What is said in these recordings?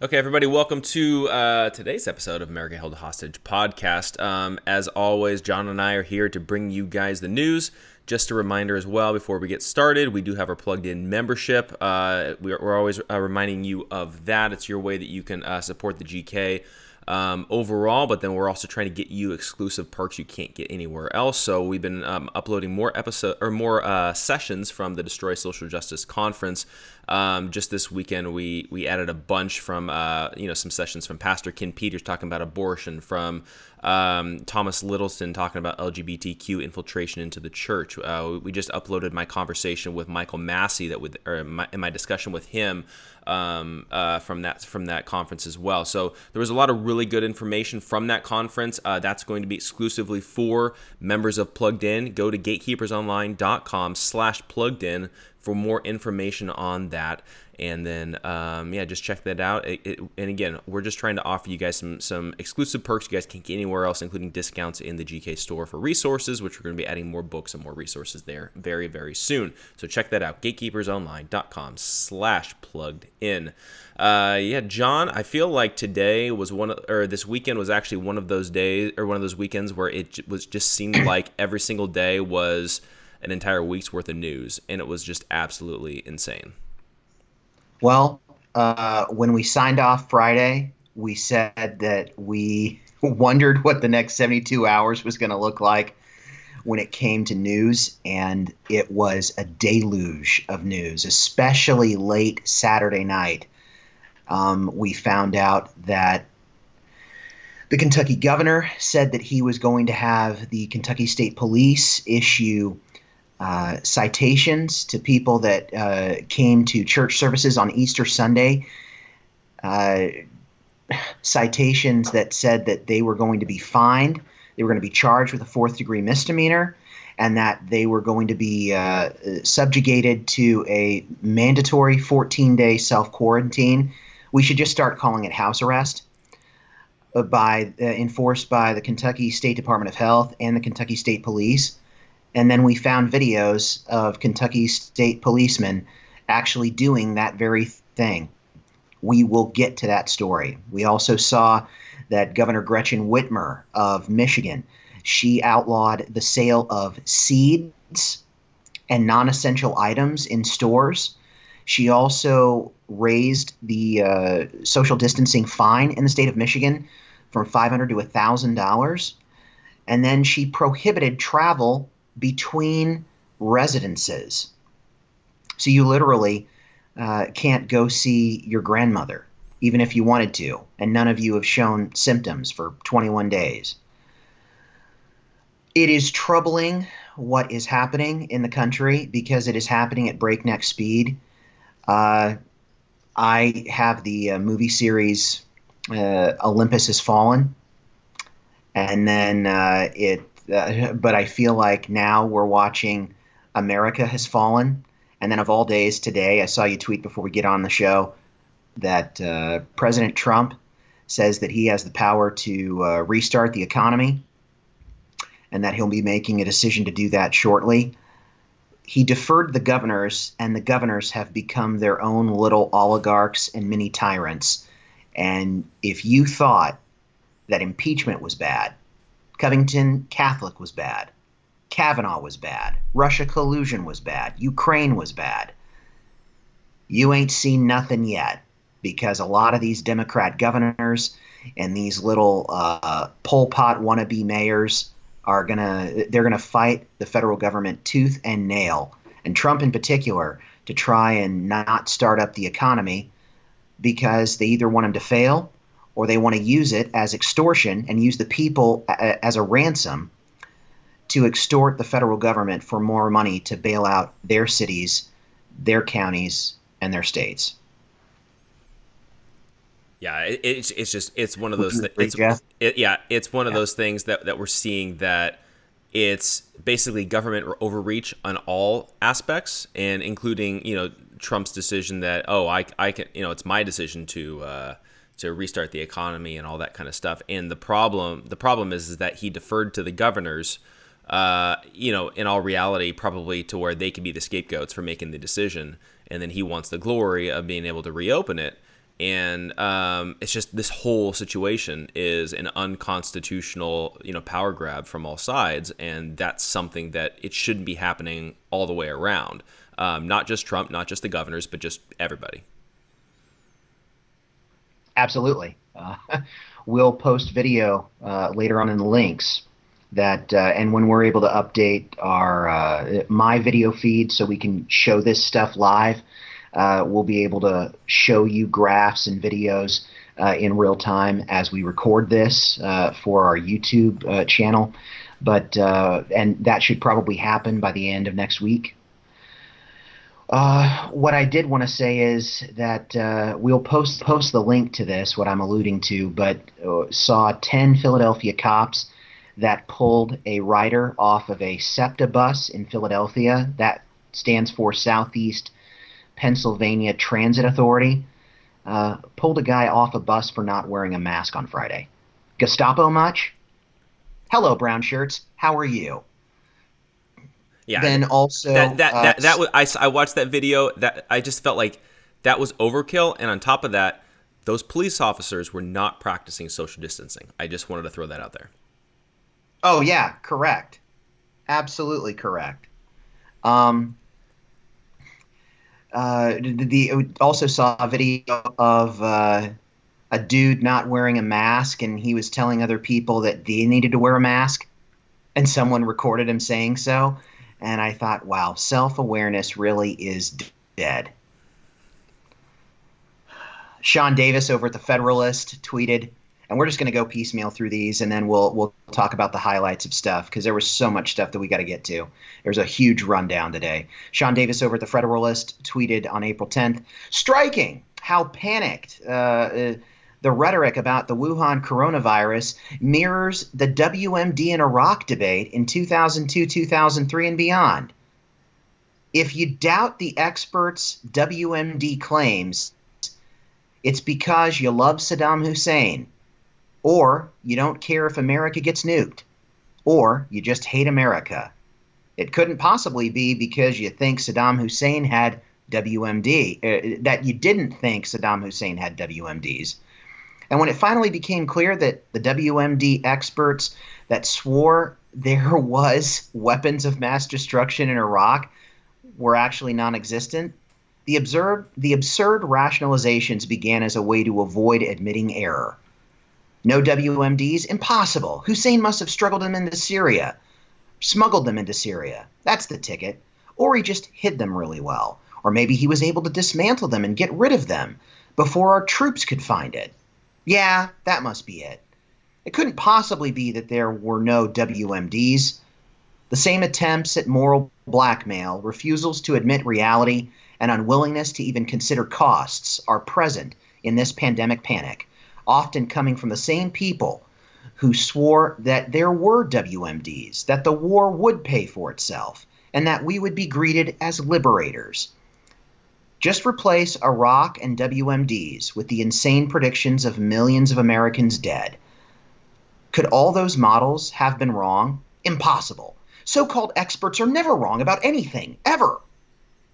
Okay, everybody, welcome to today's episode of America Held Hostage podcast. As always, John and I are here to bring you guys the news. Just a reminder as well, before we get started, we do have our plugged-in membership. We're always reminding you of that. It's your way that you can support the GK overall, but then we're also trying to get you exclusive perks you can't get anywhere else. So we've been uploading more sessions from the Destroy Social Justice Conference. Just this weekend, we added a bunch from some sessions from Pastor Ken Peters talking about abortion, from Thomas Littleton talking about LGBTQ infiltration into the church. We just uploaded my conversation with Michael Massey in my discussion with him from that conference as well. So there was a lot of really good information from that conference. That's going to be exclusively for members of Plugged In. Go to gatekeepersonline.com/pluggedin for more information on that. And then, just check that out. And again, we're just trying to offer you guys some exclusive perks you guys can't get anywhere else, including discounts in the GK store for resources, which we're going to be adding more books and more resources there very, very soon. So check that out, gatekeepersonline.com/pluggedin. John, I feel like today was this weekend was actually one of those days, or one of those weekends where it was just seemed like every single day was an entire week's worth of news, and it was just absolutely insane. Well, when we signed off Friday, we said that we wondered what the next 72 hours was going to look like when it came to news, and it was a deluge of news, especially late Saturday night. We found out that the Kentucky governor said that he was going to have the Kentucky State Police issue citations to people that came to church services on Easter Sunday, citations that said that they were going to be fined, they were going to be charged with a fourth-degree misdemeanor, and that they were going to be subjugated to a mandatory 14-day self-quarantine. We should just start calling it house arrest, enforced by the Kentucky State Department of Health and the Kentucky State Police. And then we found videos of Kentucky State policemen actually doing that very thing. We will get to that story. We also saw that Governor Gretchen Whitmer of Michigan, she outlawed the sale of seeds and non-essential items in stores. She also raised the social distancing fine in the state of Michigan from $500 to $1,000. And then she prohibited travel between residences. So you literally can't go see your grandmother, even if you wanted to, and none of you have shown symptoms for 21 days. It is troubling what is happening in the country because it is happening at breakneck speed. I have the movie series Olympus Has Fallen, and then but I feel like now we're watching America Has Fallen. And then of all days today, I saw you tweet before we get on the show that President Trump says that he has the power to restart the economy and that he'll be making a decision to do that shortly. He deferred the governors, and the governors have become their own little oligarchs and mini tyrants. And if you thought that impeachment was bad, Covington Catholic was bad, Kavanaugh was bad, Russia collusion was bad, Ukraine was bad, you ain't seen nothing yet, because a lot of these Democrat governors and these little Pol Pot wannabe mayors they're gonna fight the federal government tooth and nail, and Trump in particular, to try and not start up the economy, because they either want him to fail or they want to use it as extortion and use the people as a ransom to extort the federal government for more money to bail out their cities, their counties, and their states. Yeah, it's one of those it's one of those things that we're seeing, that it's basically government overreach on all aspects, and including Trump's decision that I can it's my decision to restart the economy and all that kind of stuff. And the problem is that he deferred to the governors, in all reality, probably to where they could be the scapegoats for making the decision, and then he wants the glory of being able to reopen it. And it's just this whole situation is an unconstitutional, power grab from all sides, and that's something that it shouldn't be happening all the way around. Not just Trump, not just the governors, but just everybody. Absolutely. We'll post video later on in the links that, and when we're able to update our my video feed so we can show this stuff live, we'll be able to show you graphs and videos in real time as we record this for our YouTube channel. But and that should probably happen by the end of next week. What I did want to say is that we'll post the link to this, what I'm alluding to, but saw 10 Philadelphia cops that pulled a rider off of a SEPTA bus in Philadelphia. That stands for Southeast Pennsylvania Transit Authority. Pulled a guy off a bus for not wearing a mask on Friday. Gestapo much? Hello, brown shirts. How are you? Yeah. Then also that was I watched that video. That I just felt like that was overkill, and on top of that, those police officers were not practicing social distancing. I just wanted to throw that out there. Oh yeah, correct. Absolutely correct. Also saw a video of a dude not wearing a mask, and he was telling other people that they needed to wear a mask, and someone recorded him saying so. And I thought, wow, self-awareness really is dead. Sean Davis over at the Federalist tweeted, and we're just going to go piecemeal through these, and then we'll talk about the highlights of stuff, because there was so much stuff that we got to get to. There's a huge rundown today. Sean Davis over at the Federalist tweeted on April 10th, striking how panicked the rhetoric about the Wuhan coronavirus mirrors the WMD in Iraq debate in 2002, 2003, and beyond. If you doubt the experts' WMD claims, it's because you love Saddam Hussein, or you don't care if America gets nuked, or you just hate America. It couldn't possibly be because you think Saddam Hussein had WMD, that you didn't think Saddam Hussein had WMDs. And when it finally became clear that the WMD experts that swore there was weapons of mass destruction in Iraq were actually non-existent, the absurd rationalizations began as a way to avoid admitting error. No WMDs? Impossible. Hussein must have struggled them into Syria, smuggled them into Syria. That's the ticket. Or he just hid them really well. Or maybe he was able to dismantle them and get rid of them before our troops could find it. Yeah, that must be it. It couldn't possibly be that there were no WMDs. The same attempts at moral blackmail, refusals to admit reality, and unwillingness to even consider costs are present in this pandemic panic, often coming from the same people who swore that there were WMDs, that the war would pay for itself, and that we would be greeted as liberators. Just replace Iraq and WMDs with the insane predictions of millions of Americans dead. Could all those models have been wrong? Impossible. So-called experts are never wrong about anything, ever.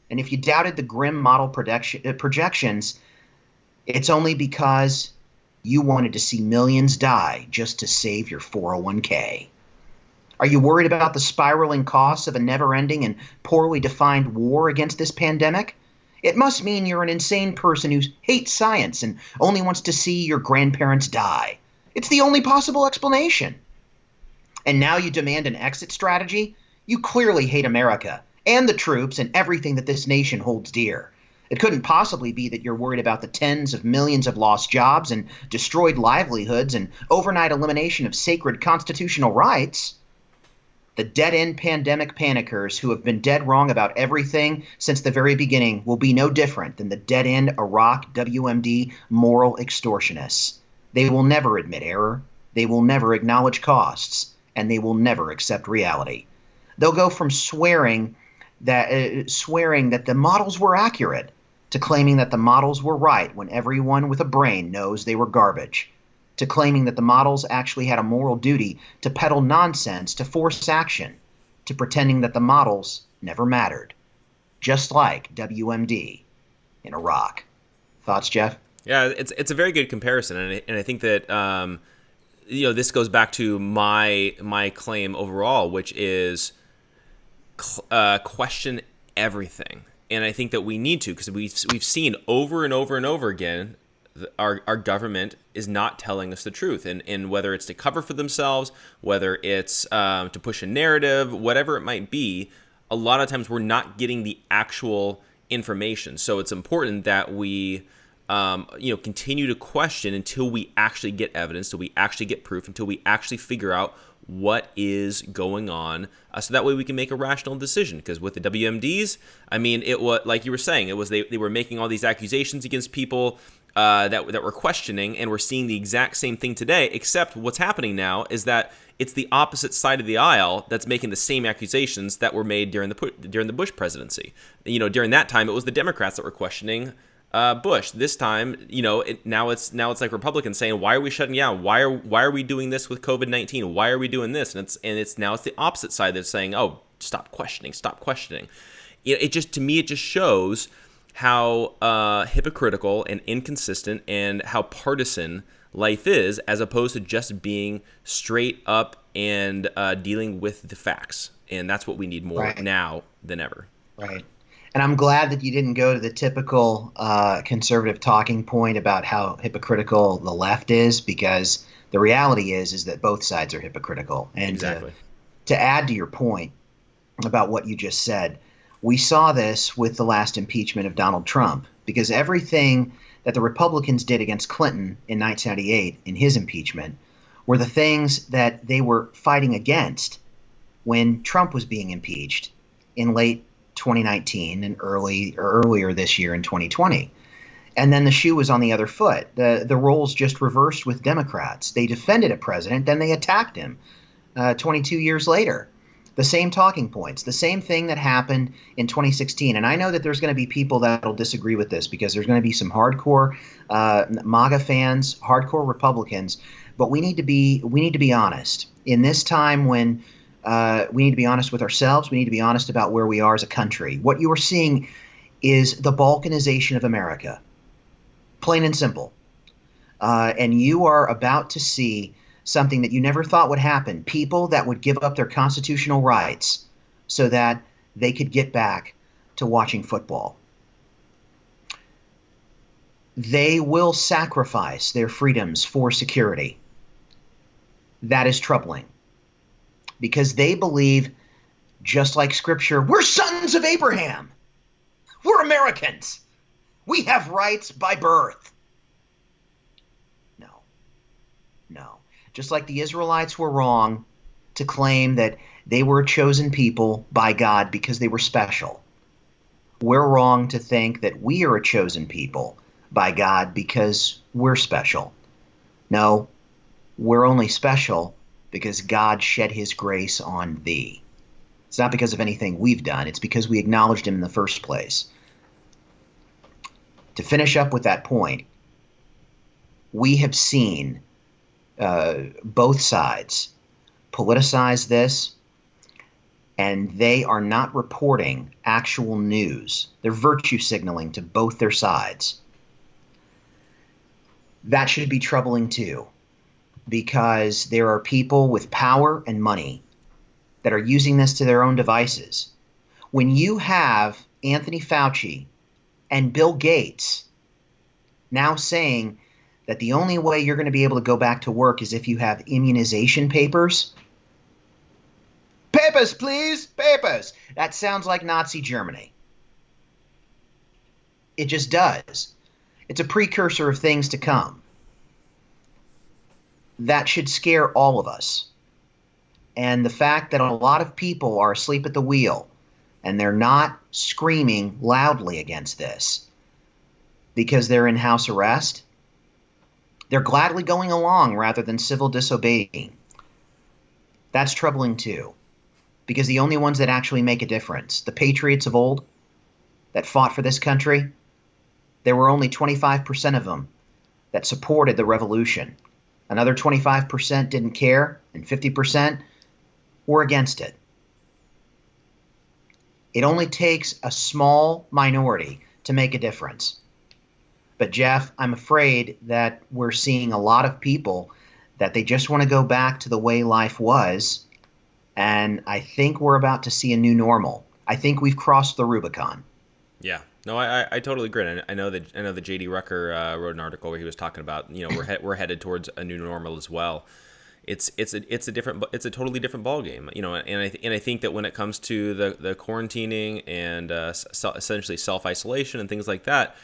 And if you doubted the grim model projections, it's only because you wanted to see millions die just to save your 401k. Are you worried about the spiraling costs of a never-ending and poorly defined war against this pandemic? It must mean you're an insane person who hates science and only wants to see your grandparents die. It's the only possible explanation. And now you demand an exit strategy? You clearly hate America and the troops and everything that this nation holds dear. It couldn't possibly be that you're worried about the tens of millions of lost jobs and destroyed livelihoods and overnight elimination of sacred constitutional rights. The dead-end pandemic panickers who have been dead wrong about everything since the very beginning will be no different than the dead-end Iraq WMD moral extortionists. They will never admit error, they will never acknowledge costs, and they will never accept reality. They'll go from swearing that the models were accurate to claiming that the models were right when everyone with a brain knows they were garbage, to claiming that the models actually had a moral duty to peddle nonsense to force action, to pretending that the models never mattered, just like WMD in Iraq. Thoughts, Jeff? Yeah, it's a very good comparison, and I think that this goes back to my claim overall, which is question everything, and I think that we need to, because we've seen over and over and over again our government is not telling us the truth, and whether it's to cover for themselves, whether it's to push a narrative, whatever it might be, a lot of times we're not getting the actual information. So it's important that we continue to question until we actually get evidence, until we actually get proof, until we actually figure out what is going on, so that way we can make a rational decision. Because with the WMDs, I mean, it was like you were saying, it was they were making all these accusations against people that were questioning, and we're seeing the exact same thing today, except what's happening now is that it's the opposite side of the aisle that's making the same accusations that were made during the Bush presidency. During that time, it was the Democrats that were questioning Bush. This time, now it's like Republicans saying, "Why are we shutting down? Why are we doing this with COVID-19? Why are we doing this?" And it's the opposite side that's saying, "Oh, stop questioning, stop questioning." It just shows how hypocritical and inconsistent and how partisan life is, as opposed to just being straight up and dealing with the facts. And that's what we need more now than ever. Right. And I'm glad that you didn't go to the typical conservative talking point about how hypocritical the left is, because the reality is that both sides are hypocritical. And exactly. To add to your point about what you just said, we saw this with the last impeachment of Donald Trump, because everything that the Republicans did against Clinton in 1998 in his impeachment were the things that they were fighting against when Trump was being impeached in late 2019 and earlier this year in 2020. And then the shoe was on the other foot. The roles just reversed with Democrats. They defended a president, then they attacked him 22 years later. The same talking points, the same thing that happened in 2016. And I know that there's going to be people that will disagree with this, because there's going to be some hardcore MAGA fans, hardcore Republicans. But we need to be honest. In this time when we need to be honest with ourselves, we need to be honest about where we are as a country. What you are seeing is the balkanization of America, plain and simple. And you are about to see something that you never thought would happen. People that would give up their constitutional rights so that they could get back to watching football. They will sacrifice their freedoms for security. That is troubling, because they believe, just like Scripture, we're sons of Abraham. We're Americans. We have rights by birth. No. Just like the Israelites were wrong to claim that they were a chosen people by God because they were special, we're wrong to think that we are a chosen people by God because we're special. No, we're only special because God shed his grace on thee. It's not because of anything we've done. It's because we acknowledged him in the first place. To finish up with that point, we have seen both sides politicize this, and they are not reporting actual news. They're virtue signaling to both their sides. That should be troubling too, because there are people with power and money that are using this to their own devices. When you have Anthony Fauci and Bill Gates now saying that the only way you're going to be able to go back to work is if you have immunization papers. Papers, please, papers. That sounds like Nazi Germany. It just does. It's a precursor of things to come. That should scare all of us. And the fact that a lot of people are asleep at the wheel and they're not screaming loudly against this because they're in house arrest, they're gladly going along rather than civil disobeying. That's troubling too, because the only ones that actually make a difference, the patriots of old that fought for this country, there were only 25% of them that supported the revolution. Another 25% didn't care, and 50% were against it. It only takes a small minority to make a difference. But Jeff, I'm afraid that we're seeing a lot of people that they just want to go back to the way life was. And I think we're about to see a new normal. I think we've crossed the Rubicon. Yeah. No, I totally agree. And I know that J.D. Rucker wrote an article where he was talking about, we're headed towards a new normal as well. It's a totally different ball game, and I think that when it comes to the quarantining and essentially self isolation and things like that,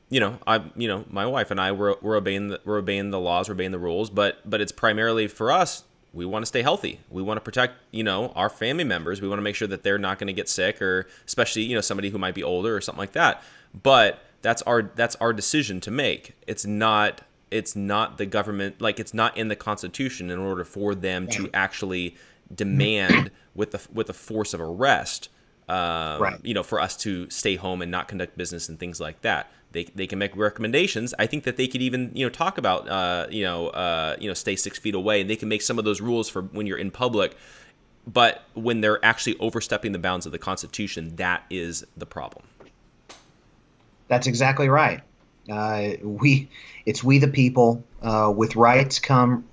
my wife and I we're obeying the laws, we're obeying the rules, but it's primarily for us. We want to stay healthy. We want to protect, our family members. We want to make sure that they're not going to get sick, or especially, somebody who might be older or something like that. But that's our decision to make. It's not the government, like, it's not in the Constitution in order for them to actually demand with the force of arrest, Right. for us to stay home and not conduct business and things like that. They can make recommendations. I think that they could even talk about stay 6 feet away, and they can make some of those rules for when you're in public. But when they're actually overstepping the bounds of the Constitution, that is the problem. That's exactly right. It's we the people. With rights come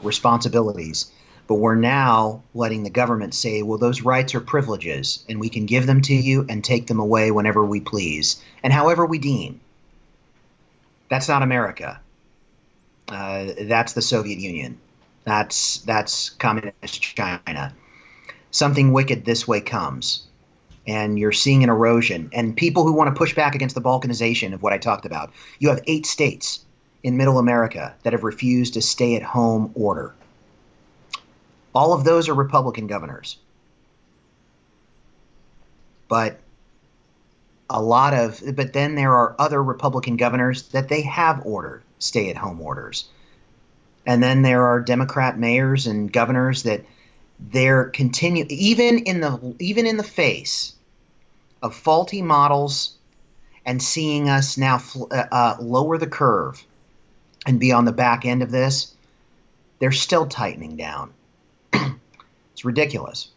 responsibilities. But we're now letting the government say, well, those rights are privileges, and we can give them to you and take them away whenever we please and however we deem. That's not America. That's the Soviet Union. That's communist China. Something wicked this way comes, and you're seeing an erosion. And people who want to push back against the balkanization of what I talked about, you have 8 states in Middle America that have refused a stay-at-home order. All of those are Republican governors. But then there are other Republican governors that they have ordered stay-at-home orders. And then there are Democrat mayors and governors that they're even in the face of faulty models and seeing us now lower the curve and be on the back end of this, they're still tightening down. It's ridiculous.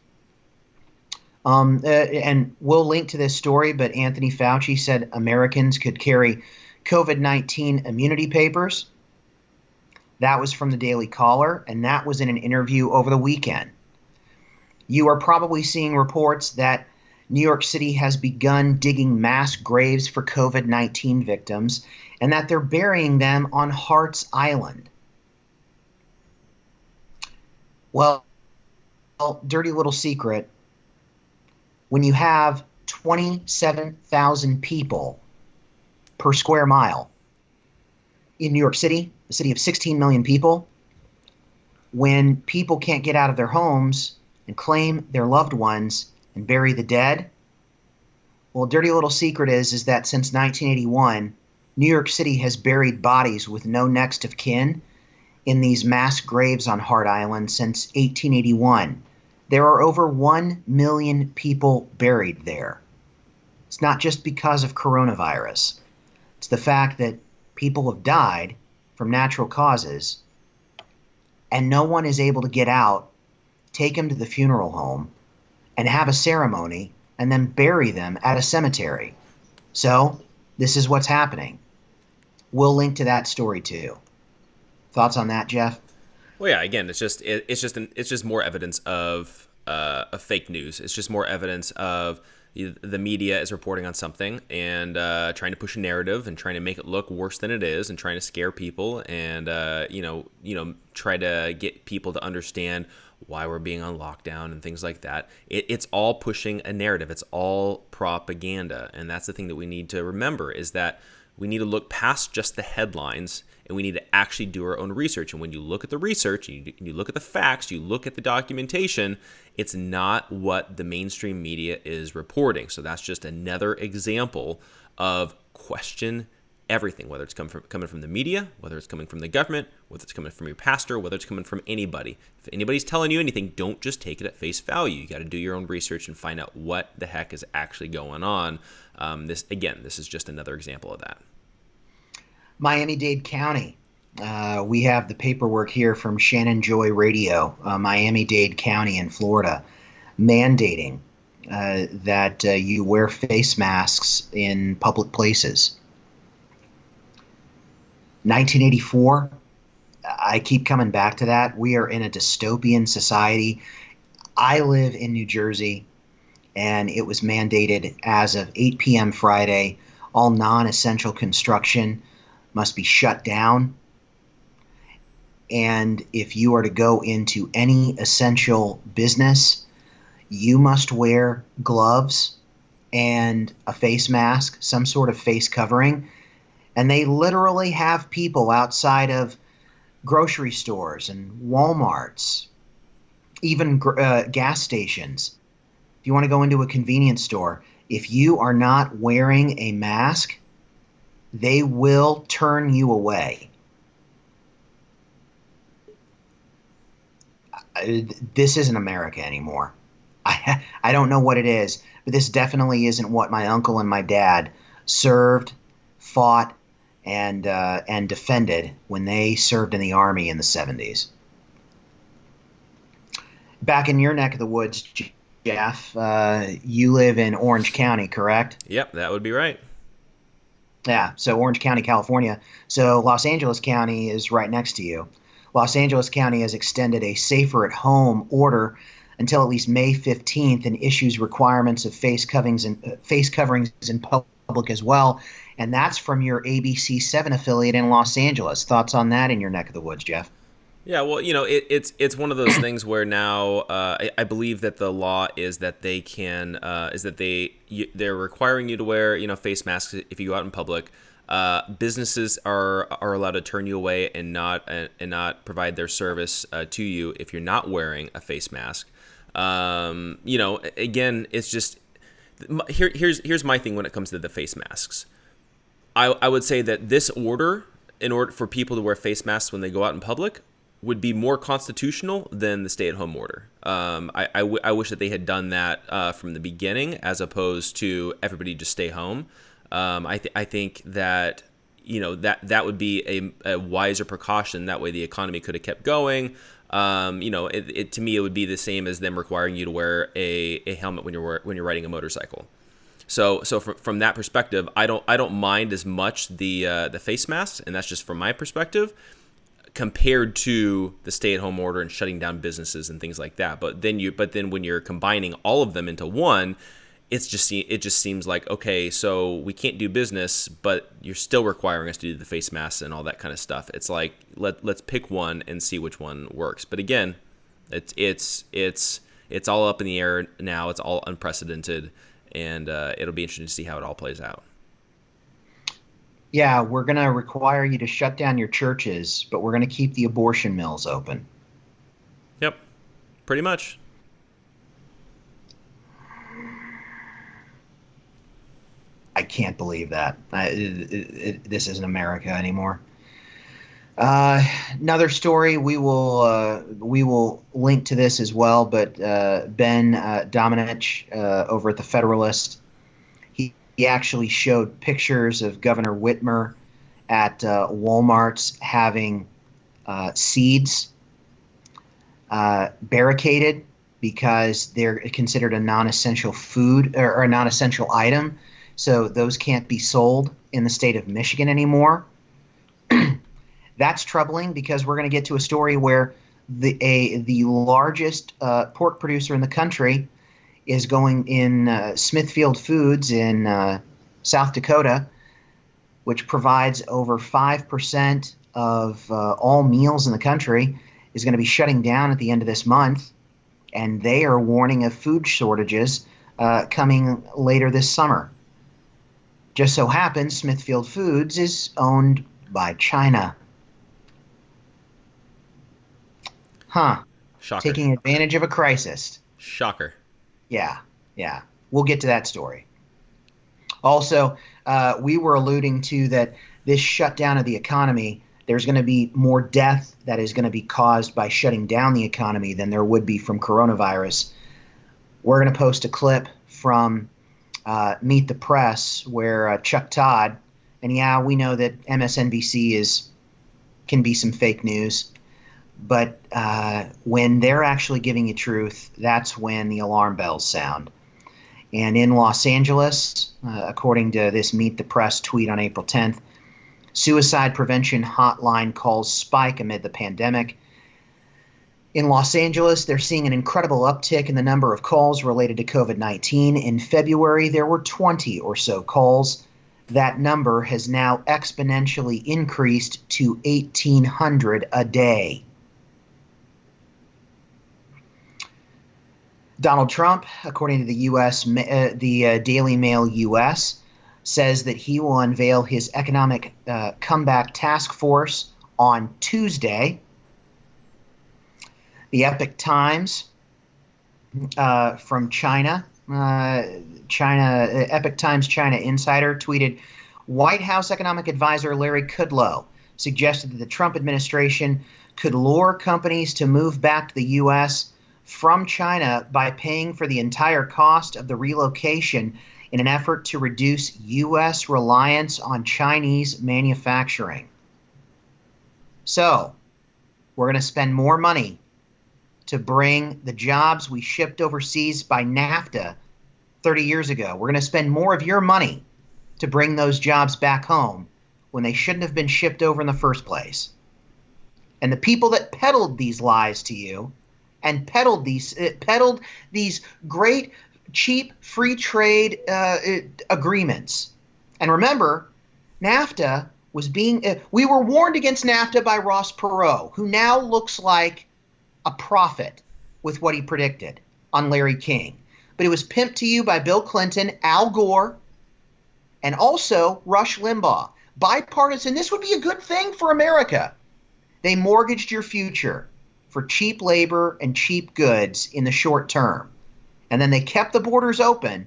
And we'll link to this story, but Anthony Fauci said Americans could carry COVID-19 immunity papers. That was from the Daily Caller, and that was in an interview over the weekend. You are probably seeing reports that New York City has begun digging mass graves for COVID-19 victims, and that they're burying them on Hart's Island. Well, dirty little secret, when you have 27,000 people per square mile in New York City, a city of 16 million people, when people can't get out of their homes and claim their loved ones and bury the dead, well, dirty little secret is that since 1981, New York City has buried bodies with no next of kin in these mass graves on Hart Island since 1881. There are over 1 million people buried there. It's not just because of coronavirus. It's the fact that people have died from natural causes, and no one is able to get out, take them to the funeral home, and have a ceremony, and then bury them at a cemetery. So this is what's happening. We'll link to that story too. Thoughts on that, Jeff? Well, yeah. Again, it's just more evidence of fake news. It's just more evidence of the media is reporting on something and trying to push a narrative and trying to make it look worse than it is and trying to scare people and try to get people to understand why we're being on lockdown and things like that. It's all pushing a narrative. It's all propaganda, and that's the thing that we need to remember is that we need to look past just the headlines, and we need to actually do our own research. And when you look at the research, you look at the facts, you look at the documentation, it's not what the mainstream media is reporting. So that's just another example of question everything, whether it's coming from the media, whether it's coming from the government, whether it's coming from your pastor, whether it's coming from anybody. If anybody's telling you anything, don't just take it at face value. You got to do your own research and find out what the heck is actually going on. This is just another example of that. Miami-Dade County. We have the paperwork here from Shannon Joy Radio, Miami-Dade County in Florida, mandating that you wear face masks in public places. 1984, I keep coming back to that. We are in a dystopian society. I live in New Jersey, and it was mandated as of 8 p.m. Friday, all non-essential construction must be shut down. And if you are to go into any essential business, you must wear gloves and a face mask, some sort of face covering. And they literally have people outside of grocery stores and Walmarts, even gas stations. If you want to go into a convenience store, if you are not wearing a mask, they will turn you away. This isn't America anymore. I don't know what it is, but this definitely isn't what my uncle and my dad served, fought, and defended when they served in the Army in the 70s. Back in your neck of the woods, Jeff, you live in Orange County, correct? Yep, that would be right. Yeah, so Orange County, California. So Los Angeles County is right next to you. Los Angeles County has extended a safer at home order until at least May 15th and issues requirements of face coverings in public as well. And that's from your ABC7 affiliate in Los Angeles. Thoughts on that in your neck of the woods, Jeff? Yeah, well, it's one of those things where now I believe that the law is that they can they're requiring you to wear face masks if you go out in public. Businesses are allowed to turn you away and not provide their service to you if you're not wearing a face mask. Again, it's just here's my thing when it comes to the face masks. I would say that this order, in order for people to wear face masks when they go out in public, would be more constitutional than the stay-at-home order. I wish that they had done that from the beginning, as opposed to everybody just stay home. I think that that would be a wiser precaution. That way, the economy could have kept going. To me, it would be the same as them requiring you to wear a helmet when you're riding a motorcycle. So from that perspective, I don't mind as much the face masks, and that's just from my perspective, compared to the stay-at-home order and shutting down businesses and things like that. But then when you're combining all of them into one, it just seems like, okay, so we can't do business, but you're still requiring us to do the face masks and all that kind of stuff. It's like let's pick one and see which one works. But again, it's all up in the air now. It's all unprecedented, and it'll be interesting to see how it all plays out. Yeah, we're going to require you to shut down your churches, but we're going to keep the abortion mills open. Yep, pretty much. I can't believe that. This isn't America anymore. Another story, we will link to this as well, but Ben Domenech over at the Federalist, he actually showed pictures of Governor Whitmer at Walmart's having seeds barricaded because they're considered a non-essential food or a non-essential item. So those can't be sold in the state of Michigan anymore. That's troubling because we're going to get to a story where the largest pork producer in the country is going in Smithfield Foods in South Dakota, which provides over 5% of all meals in the country, is going to be shutting down at the end of this month. And they are warning of food shortages coming later this summer. Just so happens Smithfield Foods is owned by China. Huh. Shocker. Taking advantage of a crisis. Shocker. Yeah. We'll get to that story. Also, we were alluding to that this shutdown of the economy, there's going to be more death that is going to be caused by shutting down the economy than there would be from coronavirus. We're going to post a clip from Meet the Press where Chuck Todd, and yeah, we know that MSNBC can be some fake news, but when they're actually giving you truth, that's when the alarm bells sound. And in Los Angeles, according to this Meet the Press tweet on April 10th, Suicide prevention hotline calls spike amid the pandemic. In Los Angeles, they're seeing an incredible uptick in the number of calls related to COVID-19. In February, there were 20 or so calls. That number has now exponentially increased to 1,800 a day. Donald Trump, according to the Daily Mail US, says that he will unveil his economic comeback task force on Tuesday. The Epoch Times from China, Epoch Times China Insider tweeted, White House economic advisor Larry Kudlow suggested that the Trump administration could lure companies to move back to the U.S. from China by paying for the entire cost of the relocation in an effort to reduce U.S. reliance on Chinese manufacturing. So, we're going to spend more money to bring the jobs we shipped overseas by NAFTA 30 years ago. We're going to spend more of your money to bring those jobs back home when they shouldn't have been shipped over in the first place. And the people that peddled these lies to you and peddled these great, cheap, free trade agreements. And remember, NAFTA was we were warned against NAFTA by Ross Perot, who now looks like a prophet with what he predicted on Larry King. But it was pimped to you by Bill Clinton, Al Gore, and also Rush Limbaugh. Bipartisan, this would be a good thing for America. They mortgaged your future for cheap labor and cheap goods in the short term. And then they kept the borders open.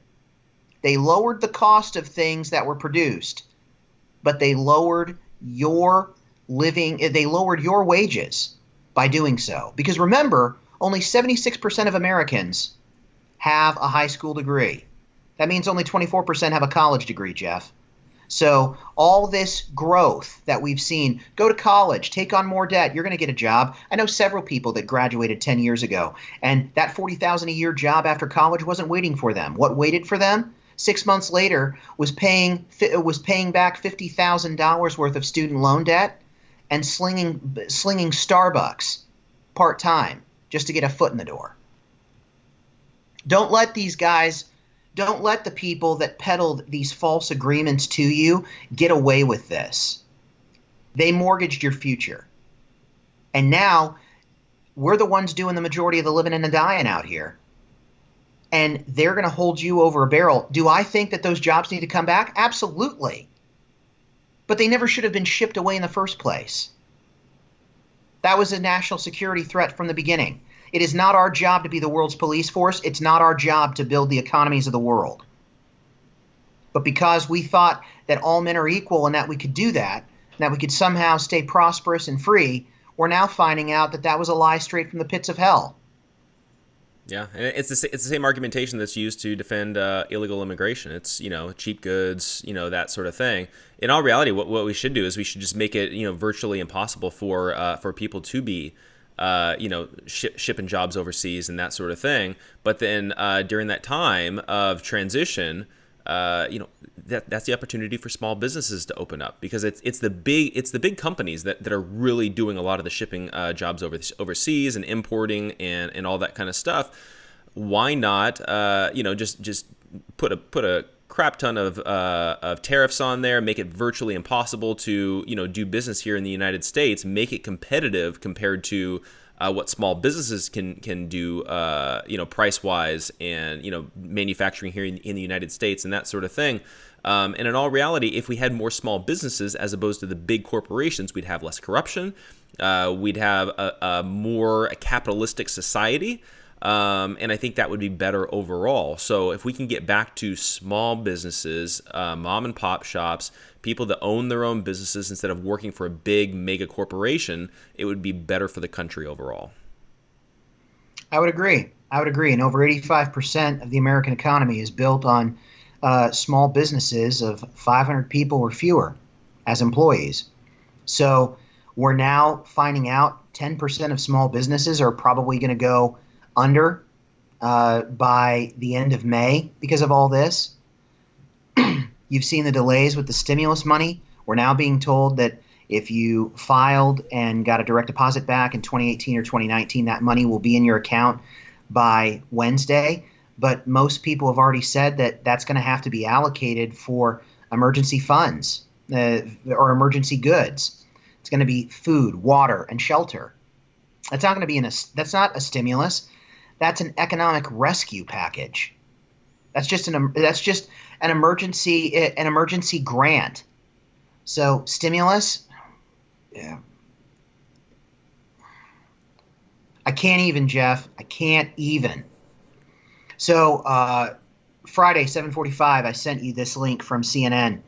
They lowered the cost of things that were produced, but they lowered your wages by doing so. Because remember, only 76% of Americans have a high school degree. That means only 24% have a college degree, Jeff. So all this growth that we've seen, go to college, take on more debt, you're going to get a job. I know several people that graduated 10 years ago, and that $40,000 a year job after college wasn't waiting for them. What waited for them? 6 months later was paying back $50,000 worth of student loan debt and slinging Starbucks part-time just to get a foot in the door. Don't let the people that peddled these false agreements to you get away with this. They mortgaged your future. And now we're the ones doing the majority of the living and the dying out here. And they're going to hold you over a barrel. Do I think that those jobs need to come back? Absolutely. But they never should have been shipped away in the first place. That was a national security threat from the beginning. It is not our job to be the world's police force. It's not our job to build the economies of the world. But because we thought that all men are equal and that we could do that, and that we could somehow stay prosperous and free, we're now finding out that that was a lie straight from the pits of hell. Yeah, and it's the same argumentation that's used to defend illegal immigration. It's, cheap goods, that sort of thing. In all reality, what we should do is we should just make it, virtually impossible for people to be, shipping jobs overseas and that sort of thing. But then during that time of transition, that's the opportunity for small businesses to open up, because it's the big companies that are really doing a lot of the shipping jobs overseas and importing and all that kind of stuff. Why not just put a crap ton of tariffs on there, make it virtually impossible to do business here in the United States, make it competitive compared to what small businesses can do, price wise, and manufacturing here in the United States and that sort of thing. And in all reality, if we had more small businesses as opposed to the big corporations, we'd have less corruption. We'd have a more capitalistic society. And I think that would be better overall. So if we can get back to small businesses, mom and pop shops, people that own their own businesses instead of working for a big mega corporation, it would be better for the country overall. I would agree. And over 85% of the American economy is built on small businesses of 500 people or fewer as employees. So we're now finding out 10% of small businesses are probably going to go under by the end of May because of all this. You've seen the delays with the stimulus money. We're now being told that if you filed and got a direct deposit back in 2018 or 2019, that money will be in your account by Wednesday. But most people have already said that that's going to have to be allocated for emergency funds or emergency goods. It's going to be food, water, and shelter. That's not going to be that's not a stimulus. That's an economic rescue package. That's just an emergency grant. So stimulus, yeah. I can't even, Jeff. I can't even. So Friday, 7:45, I sent you this link from CNN.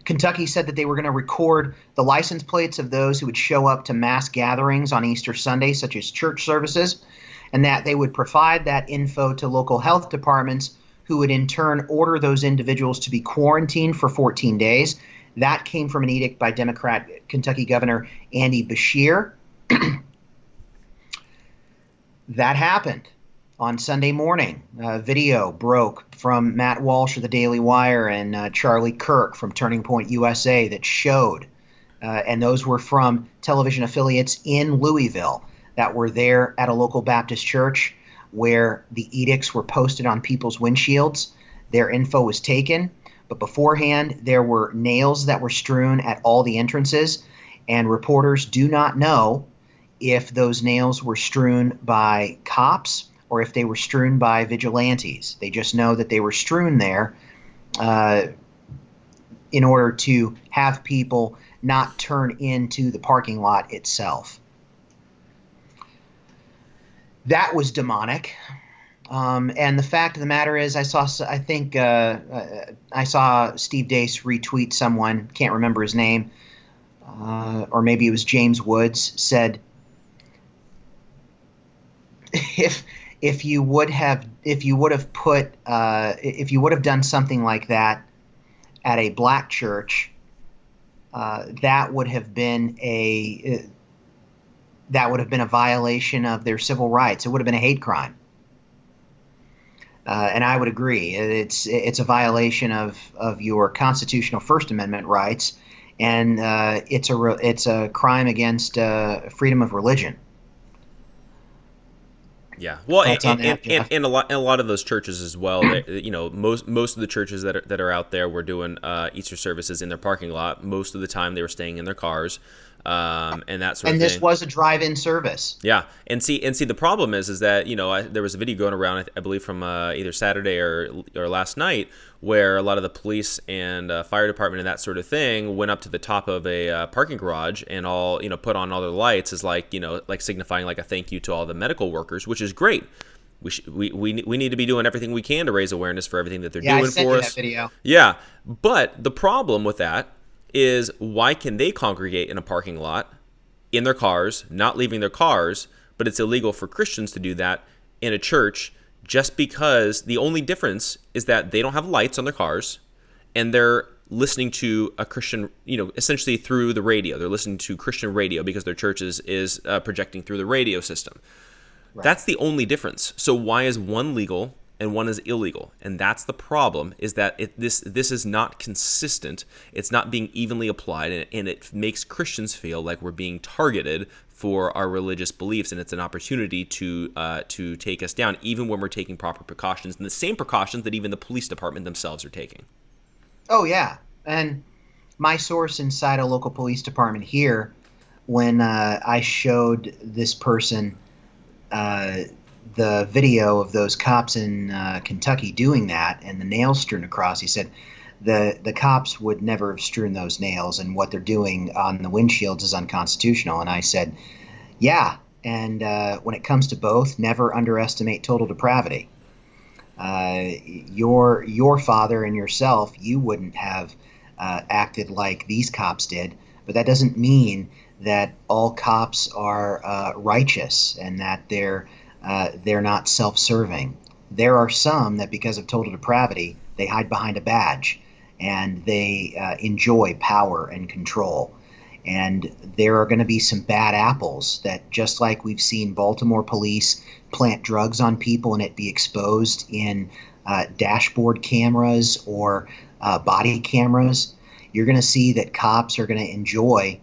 Kentucky said that they were going to record the license plates of those who would show up to mass gatherings on Easter Sunday, such as church services, and that they would provide that info to local health departments, who would in turn order those individuals to be quarantined for 14 days. That came from an edict by Democrat Kentucky Governor Andy Beshear. That happened on Sunday morning. Video broke from Matt Walsh of the Daily Wire and Charlie Kirk from Turning Point USA that showed, and those were from television affiliates in Louisville that were there at a local Baptist church where the edicts were posted on people's windshields. Their info was taken. But beforehand, there were nails that were strewn at all the entrances, and reporters do not know if those nails were strewn by cops or if they were strewn by vigilantes. They just know that they were strewn there in order to have people not turn into the parking lot itself. That was demonic. And the fact of the matter is, I saw Steve Deace retweet someone, can't remember his name, or maybe it was James Woods, said, if you would have done something like that at a black church, that would have been a violation of their civil rights. It would have been a hate crime. And I would agree. It's a violation of your constitutional First Amendment rights, and it's a crime against freedom of religion. Yeah, well, and a lot of those churches as well. Most of the churches that are out there were doing Easter services in their parking lot. Most of the time, they were staying in their cars. And that sort of thing. And this was a drive-in service. Yeah, and see, the problem is that there was a video going around, I believe, from either Saturday or last night, where a lot of the police and fire department and that sort of thing went up to the top of a parking garage and all put on all their lights as like signifying like a thank you to all the medical workers, which is great. We need to be doing everything we can to raise awareness for everything that they're doing I sent for you us. That video. Yeah, but the problem with that is, why can they congregate in a parking lot in their cars, not leaving their cars, but it's illegal for Christians to do that in a church, just because the only difference is that they don't have lights on their cars and they're listening to a Christian, essentially through the radio. They're listening to Christian radio because their church is projecting through the radio system. Right. That's the only difference. So why is one legal and one is illegal? And that's the problem, is that this is not consistent. It's not being evenly applied, and it makes Christians feel like we're being targeted for our religious beliefs, and it's an opportunity to take us down, even when we're taking proper precautions, and the same precautions that even the police department themselves are taking. Oh, yeah. And my source inside a local police department here, when I showed this person the video of those cops in Kentucky doing that and the nails strewn across, he said the cops would never have strewn those nails, and what they're doing on the windshields is unconstitutional. And I said, yeah, and when it comes to both, never underestimate total depravity. Your father and yourself, you wouldn't have acted like these cops did, but that doesn't mean that all cops are righteous and that they're not self-serving. There are some that, because of total depravity, they hide behind a badge and they enjoy power and control. And there are going to be some bad apples that, just like we've seen Baltimore police plant drugs on people and it be exposed in dashboard cameras or body cameras, you're going to see that cops are going to enjoy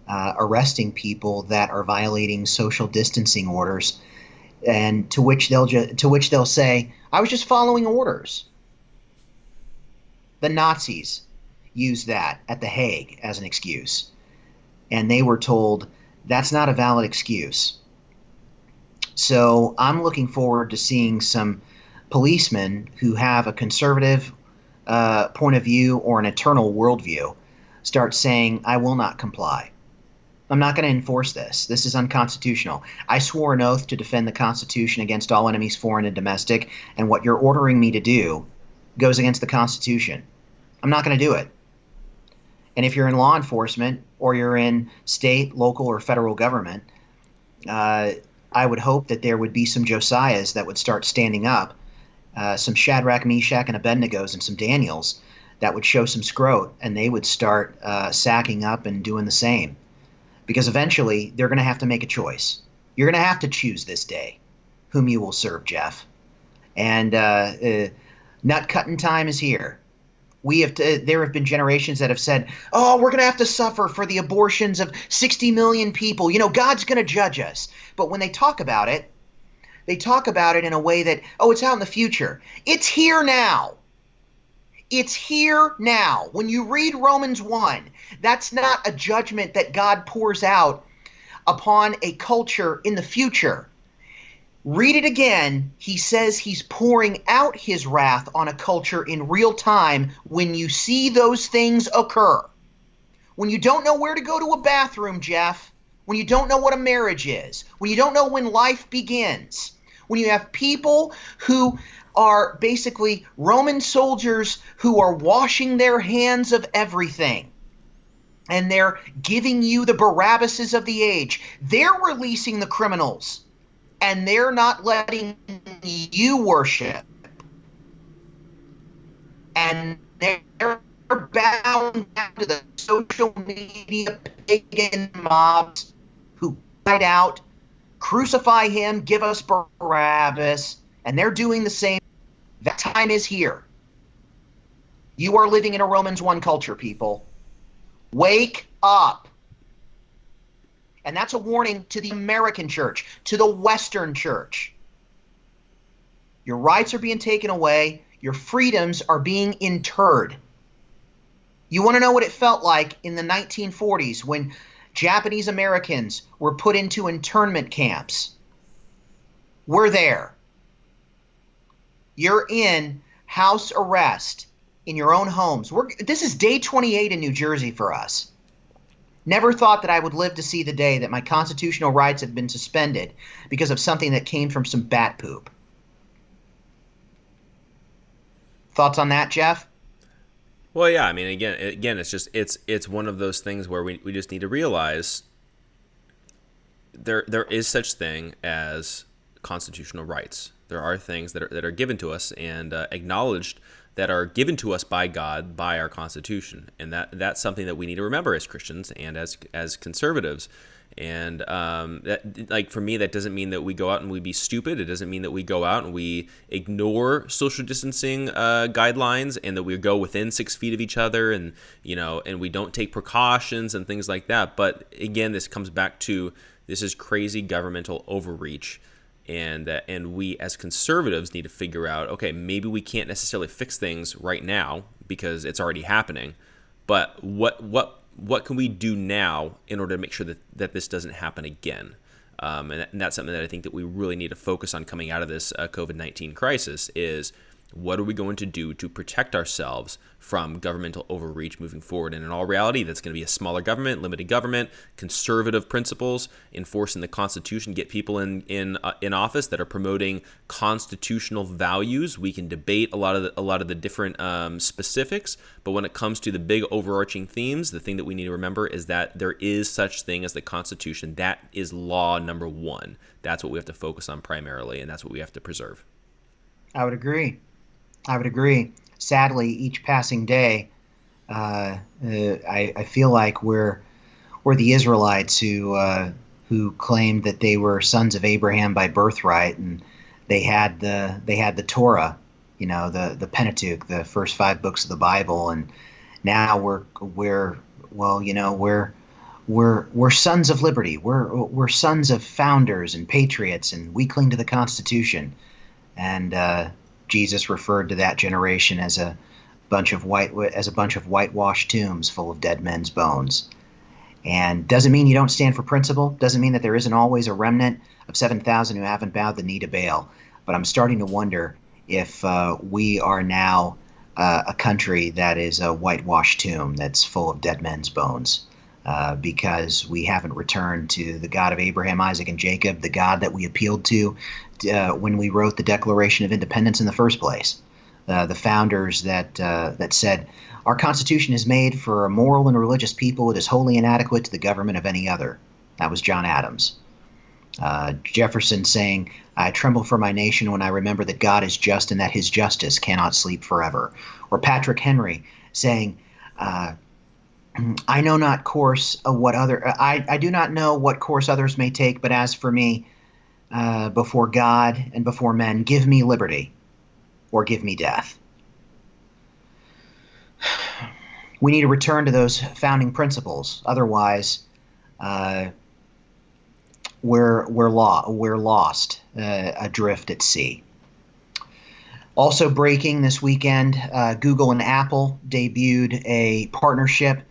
arresting people that are violating social distancing orders, and to which they'll say, "I was just following orders." The Nazis used that at The Hague as an excuse, and they were told that's not a valid excuse. So I'm looking forward to seeing some policemen who have a conservative point of view or an eternal worldview start saying, "I will not comply. I'm not going to enforce this. This is unconstitutional. I swore an oath to defend the Constitution against all enemies, foreign and domestic, and what you're ordering me to do goes against the Constitution. I'm not going to do it." And if you're in law enforcement or you're in state, local, or federal government, I would hope that there would be some Josiahs that would start standing up, some Shadrach, Meshach, and Abednegos, and some Daniels that would show some scrote, and they would start sacking up and doing the same. Because eventually they're going to have to make a choice. You're going to have to choose this day whom you will serve, Jeff. And nut cutting time is here. There have been generations that have said, "Oh, we're going to have to suffer for the abortions of 60 million people. You know, God's going to judge us." But when they talk about it in a way that, "Oh, it's out in the future." It's here now. It's here now. When you read Romans 1, that's not a judgment that God pours out upon a culture in the future. Read it again. He says he's pouring out his wrath on a culture in real time when you see those things occur. When you don't know where to go to a bathroom, Jeff. When you don't know what a marriage is. When you don't know when life begins. When you have people who are basically Roman soldiers who are washing their hands of everything. And they're giving you the Barabbases of the age. They're releasing the criminals. And they're not letting you worship. And they're bound down to the social media pagan mobs who fight out, crucify him, give us Barabbas, and they're doing the same. That time is here. You are living in a Romans 1 culture, people. Wake up. And that's a warning to the American church, to the Western church. Your rights are being taken away. Your freedoms are being interred. You want to know what it felt like in the 1940s when Japanese Americans were put into internment camps? We're there. You're in house arrest in your own homes. This is day 28 in New Jersey for us. Never thought that I would live to see the day that my constitutional rights have been suspended because of something that came from some bat poop. Thoughts on that, Jeff? Well, yeah. I mean, again, it's one of those things where we just need to realize there is such thing as constitutional rights. There are things that are given to us and acknowledged that are given to us by God, by our Constitution, and that's something that we need to remember as Christians and as conservatives. And that, like, for me, that doesn't mean that we go out and we be stupid. It doesn't mean that we go out and we ignore social distancing guidelines and that we go within 6 feet of each other and we don't take precautions and things like that. But again, this comes back to this is crazy governmental overreach. And we as conservatives need to figure out, okay, maybe we can't necessarily fix things right now because it's already happening, but what can we do now in order to make sure that this doesn't happen again? And that's something that I think that we really need to focus on coming out of this COVID-19 crisis is what are we going to do to protect ourselves from governmental overreach moving forward? And in all reality, that's going to be a smaller government, limited government, conservative principles, enforcing the Constitution, get people in office that are promoting constitutional values. We can debate a lot of the different specifics, but when it comes to the big overarching themes, the thing that we need to remember is that there is such thing as the Constitution. That is law number one. That's what we have to focus on primarily, and that's what we have to preserve. I would agree. Sadly, each passing day, I feel like we're the Israelites who claimed that they were sons of Abraham by birthright, and they had the Torah, the Pentateuch, the first 5 books of the Bible, and Now we're well, we're sons of liberty. We're sons of founders and patriots, and we cling to the Constitution. And Jesus referred to that generation as a bunch of whitewashed tombs full of dead men's bones. And doesn't mean you don't stand for principle. Doesn't mean that there isn't always a remnant of 7,000 who haven't bowed the knee to Baal. But I'm starting to wonder if we are now a country that is a whitewashed tomb that's full of dead men's bones. Because we haven't returned to the God of Abraham, Isaac, and Jacob, the God that we appealed to when we wrote the Declaration of Independence in the first place. The founders that said, our Constitution is made for a moral and religious people. It is wholly inadequate to the government of any other. That was John Adams. Jefferson saying, I tremble for my nation when I remember that God is just and that his justice cannot sleep forever. Or Patrick Henry saying, I know not I do not know what course others may take, but as for me, before God and before men, give me liberty or give me death. We need to return to those founding principles. Otherwise, we're lost, adrift at sea. Also breaking this weekend, Google and Apple debuted a partnership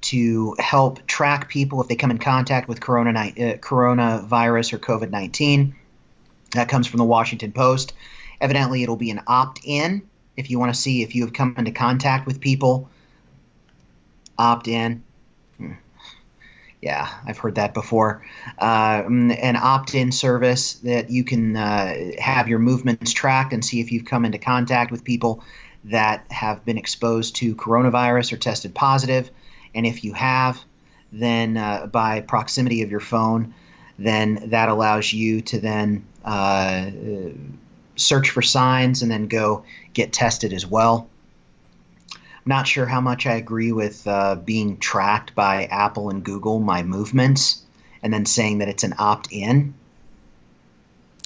to help track people if they come in contact with coronavirus or COVID-19. That comes from the Washington Post. Evidently, it'll be an opt-in if you want to see if you have come into contact with people. Opt-in. Yeah, I've heard that before. An opt-in service that you can have your movements tracked and see if you've come into contact with people that have been exposed to coronavirus or tested positive. And if you have, then by proximity of your phone, then that allows you to then search for signs and then go get tested as well. I'm not sure how much I agree with being tracked by Apple and Google, my movements, and then saying that it's an opt-in.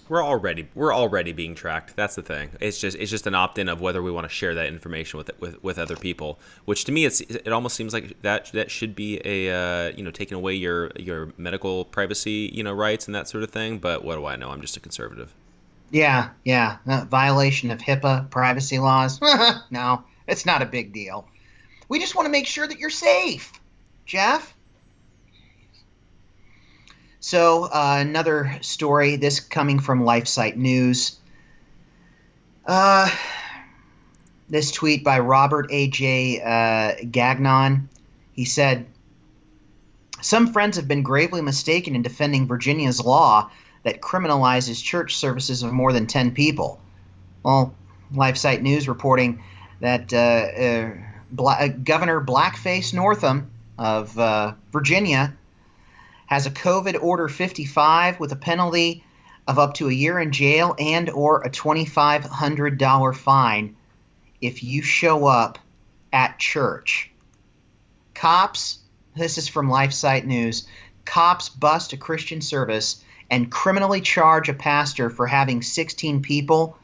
We're already being tracked. That's the thing. It's just an opt-in of whether we want to share that information with other people. Which to me, it almost seems like that should be a taking away your medical privacy rights and that sort of thing. But what do I know? I'm just a conservative. Yeah. Violation of HIPAA privacy laws. No, it's not a big deal. We just want to make sure that you're safe, Jeff. So another story, this coming from LifeSite News. This tweet by Robert A.J. Gagnon. He said, some friends have been gravely mistaken in defending Virginia's law that criminalizes church services of more than 10 people. Well, LifeSite News reporting that Governor Blackface Northam of Virginia has a COVID Order 55 with a penalty of up to a year in jail and or a $2,500 fine if you show up at church. Cops, this is from LifeSite News, cops bust a Christian service and criminally charge a pastor for having 16 people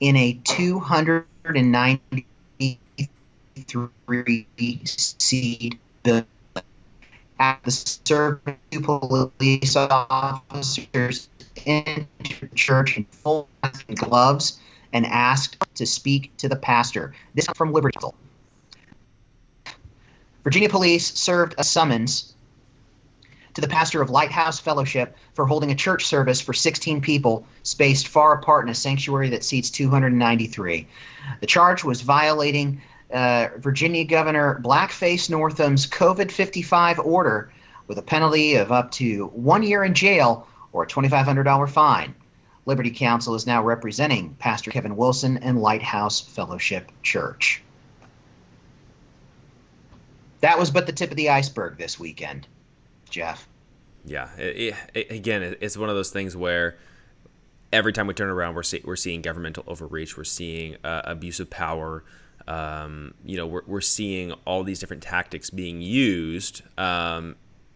in a 293-seat building. At the service, two police officers entered church in full mask and gloves and asked to speak to the pastor. This is from Liberty. Virginia police served a summons to the pastor of Lighthouse Fellowship for holding a church service for 16 people spaced far apart in a sanctuary that seats 293. The charge was violating Virginia Governor Blackface Northam's COVID 55 order with a penalty of up to 1 year in jail or a $2,500 fine. Liberty Counsel is now representing Pastor Kevin Wilson and Lighthouse Fellowship Church. That was but the tip of the iceberg this weekend, Jeff. Yeah, again, it's one of those things where every time we turn around, we're seeing governmental overreach, we're seeing abuse of power. We're seeing all these different tactics being used, and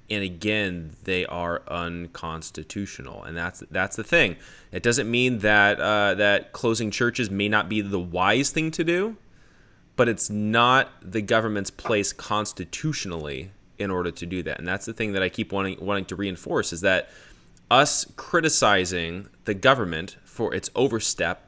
again, they are unconstitutional, and that's the thing. It doesn't mean that that closing churches may not be the wise thing to do, but it's not the government's place constitutionally in order to do that. And that's the thing that I keep wanting to reinforce, is that us criticizing the government for its overstep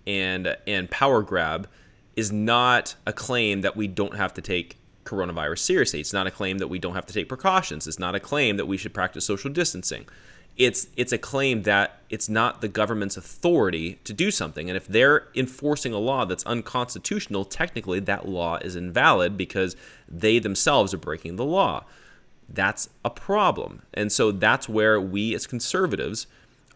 and power grab is not a claim that we don't have to take coronavirus seriously. It's not a claim that we don't have to take precautions. It's not a claim that we should practice social distancing. It's a claim that it's not the government's authority to do something. And if they're enforcing a law that's unconstitutional, technically that law is invalid because they themselves are breaking the law. That's a problem. And so that's where we as conservatives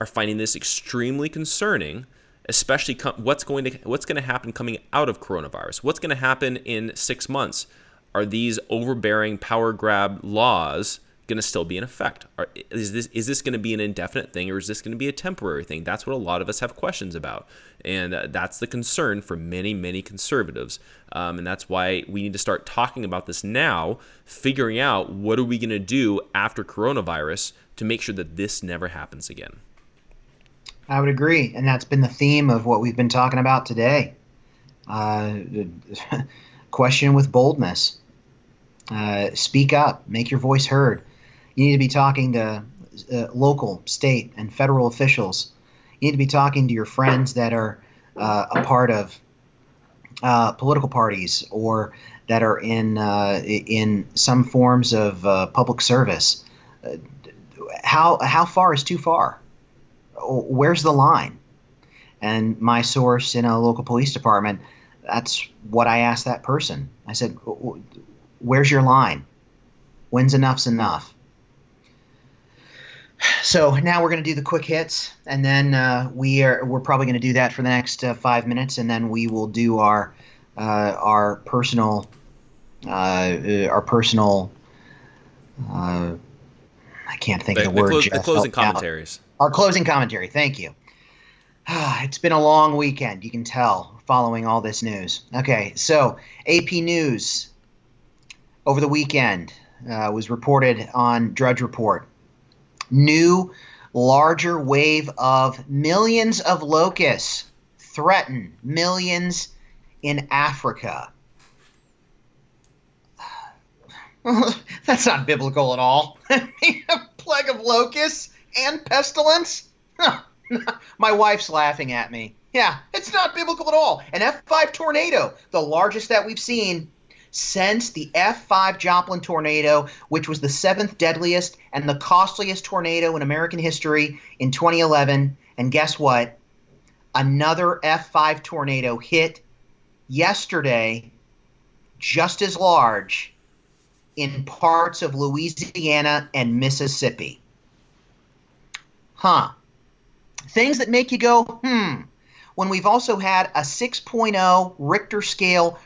are finding this extremely concerning, especially what's going to happen coming out of coronavirus. What's going to happen in 6 months? Are these overbearing power grab laws going to still be in effect? Is this going to be an indefinite thing, or is this going to be a temporary thing? That's what a lot of us have questions about, and that's the concern for many conservatives, and that's why we need to start talking about this now, figuring out what are we going to do after coronavirus to make sure that this never happens again. I would agree, and that's been the theme of what we've been talking about today. Question with boldness. Speak up. Make your voice heard. You need to be talking to local, state, and federal officials. You need to be talking to your friends that are a part of political parties or that are in some forms of public service. How far is too far? Where's the line? And my source in a local police department, that's what I asked that person. I said, where's your line? When's enough's enough? So now we're going to do the quick hits, and then we're probably going to do that for the next 5 minutes, and then we will do our personal I can't think of the word. The closing commentaries. Our closing commentary. Thank you. It's been a long weekend, you can tell, following all this news. Okay, so AP News over the weekend was reported on Drudge Report. New, larger wave of millions of locusts threaten millions in Africa. That's not biblical at all. A plague of locusts and pestilence? My wife's laughing at me. Yeah, it's not biblical at all. An F5 tornado, the largest that we've seen since the F5 Joplin tornado, which was the 7th deadliest and the costliest tornado in American history in 2011. And guess what? Another F5 tornado hit yesterday, just as large, in parts of Louisiana and Mississippi. Things that make you go, when we've also had a 6.0 Richter scale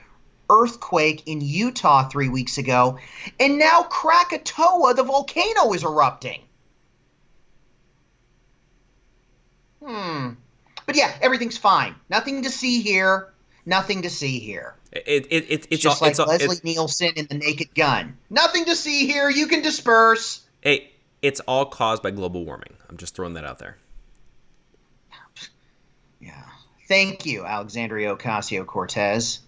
earthquake in Utah 3 weeks ago, and now Krakatoa, the volcano, is erupting. But yeah, everything's fine. Nothing to see here. Nothing to see here. It's just like Leslie Nielsen in The Naked Gun. Nothing to see here. You can disperse. Hey, it's all caused by global warming. I'm just throwing that out there. Yeah. Thank you, Alexandria Ocasio-Cortez.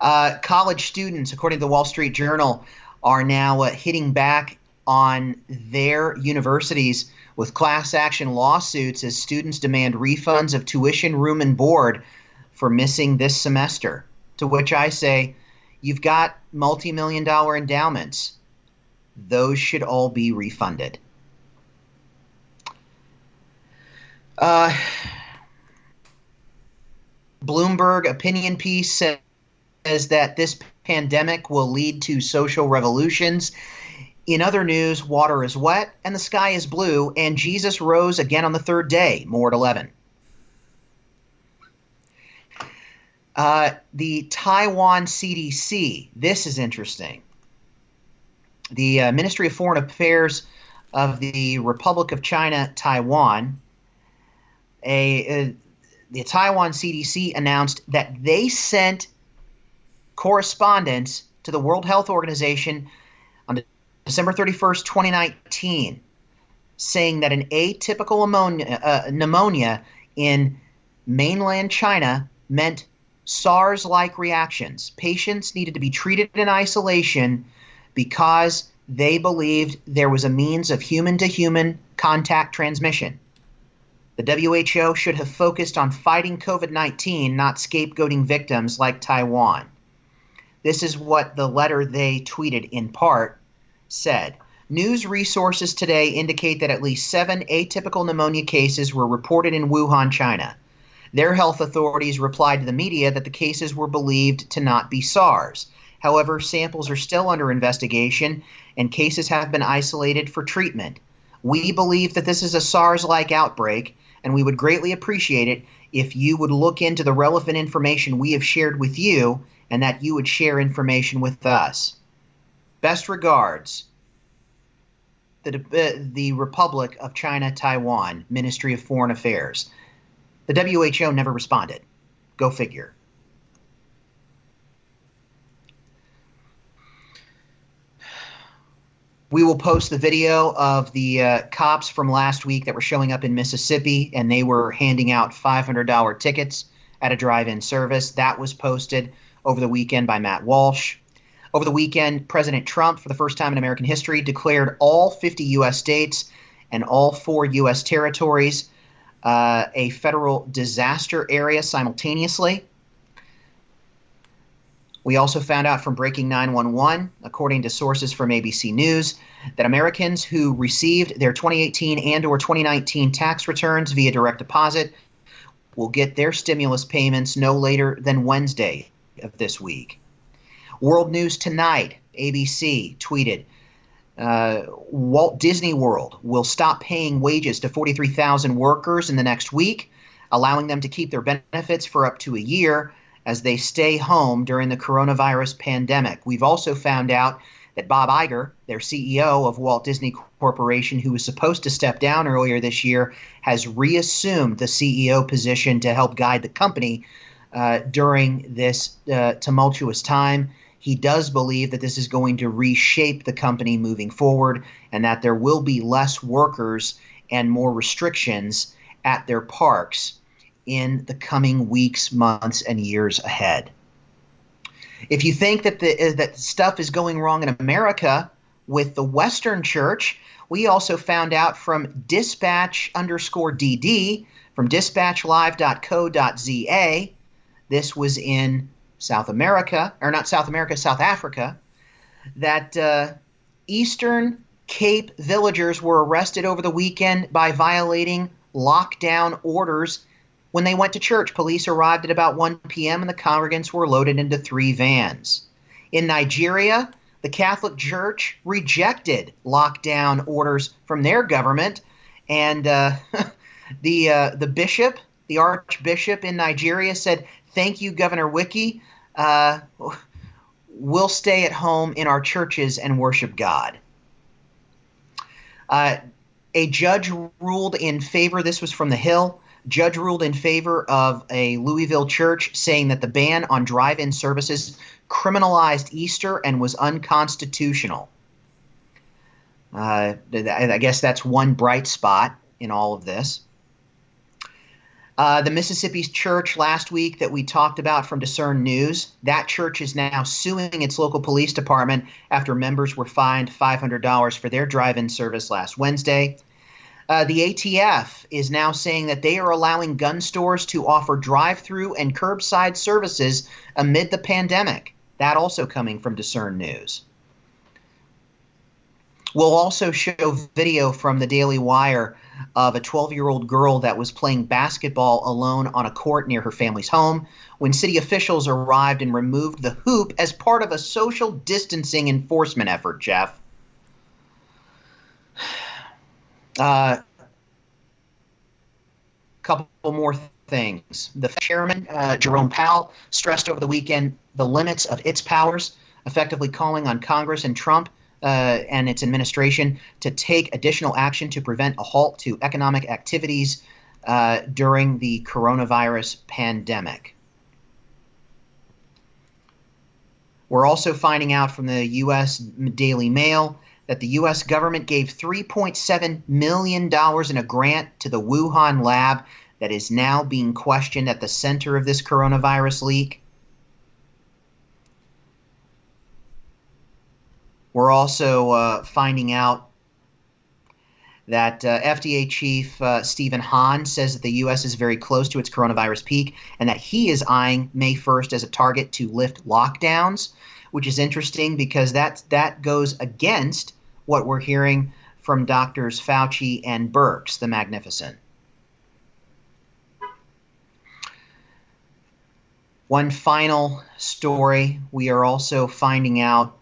College students, according to the Wall Street Journal, are now hitting back on their universities with class action lawsuits as students demand refunds of tuition, room, and board for missing this semester. To which I say, you've got multi-million-dollar endowments. Those should all be refunded. Bloomberg opinion piece says that this pandemic will lead to social revolutions. In other news, water is wet and the sky is blue, and Jesus rose again on the third day, more at 11. The Taiwan CDC, this is interesting. The Ministry of Foreign Affairs of the Republic of China, Taiwan, the Taiwan CDC announced that they sent correspondence to the World Health Organization on December 31st, 2019, saying that an atypical pneumonia in mainland China meant SARS-like reactions. Patients needed to be treated in isolation because they believed there was a means of human-to-human contact transmission. The WHO should have focused on fighting COVID-19, not scapegoating victims like Taiwan. This is what the letter they tweeted in part said. News resources today indicate that at least 7 atypical pneumonia cases were reported in Wuhan, China. Their health authorities replied to the media that the cases were believed to not be SARS. However, samples are still under investigation and cases have been isolated for treatment. We believe that this is a SARS-like outbreak, and we would greatly appreciate it if you would look into the relevant information we have shared with you and that you would share information with us. Best regards, the Republic of China, Taiwan, Ministry of Foreign Affairs. The WHO never responded. Go figure. We will post the video of the cops from last week that were showing up in Mississippi, and they were handing out $500 tickets at a drive-in service. That was posted over the weekend by Matt Walsh. Over the weekend, President Trump, for the first time in American history, declared all 50 U.S. states and all 4 U.S. territories a federal disaster area simultaneously. We also found out from Breaking 911, according to sources from ABC News, that Americans who received their 2018 and or 2019 tax returns via direct deposit will get their stimulus payments no later than Wednesday of this week. World News Tonight, ABC, tweeted, Walt Disney World will stop paying wages to 43,000 workers in the next week, allowing them to keep their benefits for up to a year as they stay home during the coronavirus pandemic. We've also found out that Bob Iger, their CEO of Walt Disney Corporation, who was supposed to step down earlier this year, has reassumed the CEO position to help guide the company during this tumultuous time. He does believe that this is going to reshape the company moving forward and that there will be less workers and more restrictions at their parks in the coming weeks, months, and years ahead. If you think that that stuff is going wrong in America with the Western Church, we also found out from dispatch_DD from dispatchlive.co.za. This was in South Africa, that Eastern Cape villagers were arrested over the weekend by violating lockdown orders. When they went to church, police arrived at about 1 p.m. and the congregants were loaded into 3 vans. In Nigeria, the Catholic Church rejected lockdown orders from their government, and the bishop, the archbishop in Nigeria, said, "Thank you, Governor Wiki. We'll stay at home in our churches and worship God." A judge ruled in favor. This was from The Hill. Judge ruled in favor of a Louisville church, saying that the ban on drive-in services criminalized Easter and was unconstitutional. I guess that's one bright spot in all of this. The Mississippi church last week that we talked about from Discern News, that church is now suing its local police department after members were fined $500 for their drive-in service last Wednesday. The ATF is now saying that they are allowing gun stores to offer drive-through and curbside services amid the pandemic. That also coming from Discern News. We'll also show video from the Daily Wire of a 12-year-old girl that was playing basketball alone on a court near her family's home when city officials arrived and removed the hoop as part of a social distancing enforcement effort, Jeff. Couple more things. The chairman, Jerome Powell, stressed over the weekend the limits of its powers, effectively calling on Congress and Trump and its administration to take additional action to prevent a halt to economic activities during the coronavirus pandemic. We're also finding out from the U.S. Daily Mail that the U.S. government gave $3.7 million in a grant to the Wuhan lab that is now being questioned at the center of this coronavirus leak. We're also finding out that FDA Chief Stephen Hahn says that the U.S. is very close to its coronavirus peak and that he is eyeing May 1st as a target to lift lockdowns, which is interesting because that goes against what we're hearing from Doctors Fauci and Birx, the Magnificent. One final story, we are also finding out